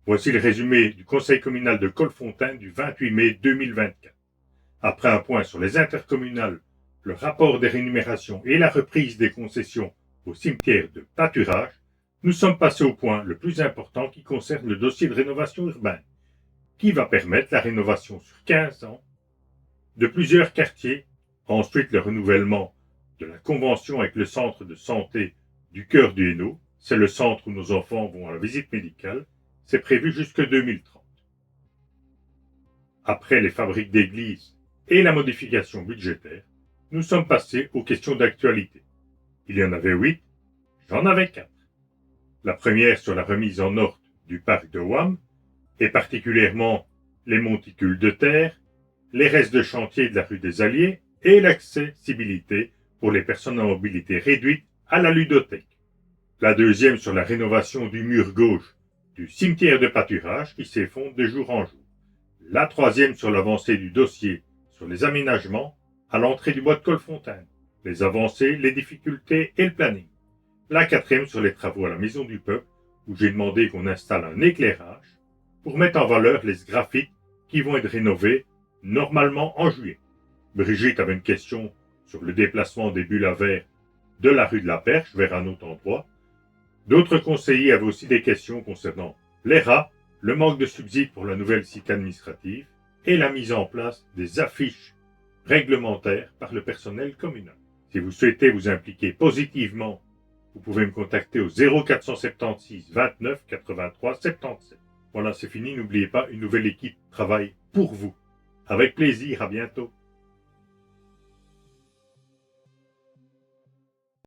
Voici le résumé du Conseil communal de Colfontaine du 28 mai 2024. Après un point sur les intercommunales, le rapport des rémunérations et la reprise des concessions au cimetière de pâturage, nous sommes passés au point le plus important qui concerne le dossier de rénovation urbaine, qui va permettre la rénovation sur 15 ans de plusieurs quartiers, ensuite le renouvellement de la convention avec le centre de santé du cœur du Hainaut, c'est le centre où nos enfants vont à la visite médicale, c'est prévu jusque 2030. Après les fabriques d'églises et la modification budgétaire, nous sommes passés aux questions d'actualité. Il y en avait 8, j'en avais 4. La première sur la remise en ordre du parc de Wam, et particulièrement les monticules de terre, les restes de chantier de la rue des Alliés et l'accessibilité pour les personnes à mobilité réduite à la ludothèque. La deuxième sur la rénovation du mur gauche du cimetière de pâturage qui s'effondre de jour en jour. La troisième sur l'avancée du dossier sur les aménagements à l'entrée du bois de Colfontaine, les avancées, les difficultés et le planning. La quatrième sur les travaux à la Maison du Peuple où j'ai demandé qu'on installe un éclairage pour mettre en valeur les graphiques qui vont être rénovés normalement en juillet. Brigitte avait une question sur le déplacement des bulles à verre de la rue de la Perche vers un autre endroit. D'autres conseillers avaient aussi des questions concernant les rats, le manque de subsides pour la nouvelle cité administrative et la mise en place des affiches réglementaires par le personnel communal. Si vous souhaitez vous impliquer positivement, vous pouvez me contacter au 0476 29 83 77. Voilà, c'est fini. N'oubliez pas, une nouvelle équipe travaille pour vous. Avec plaisir, à bientôt.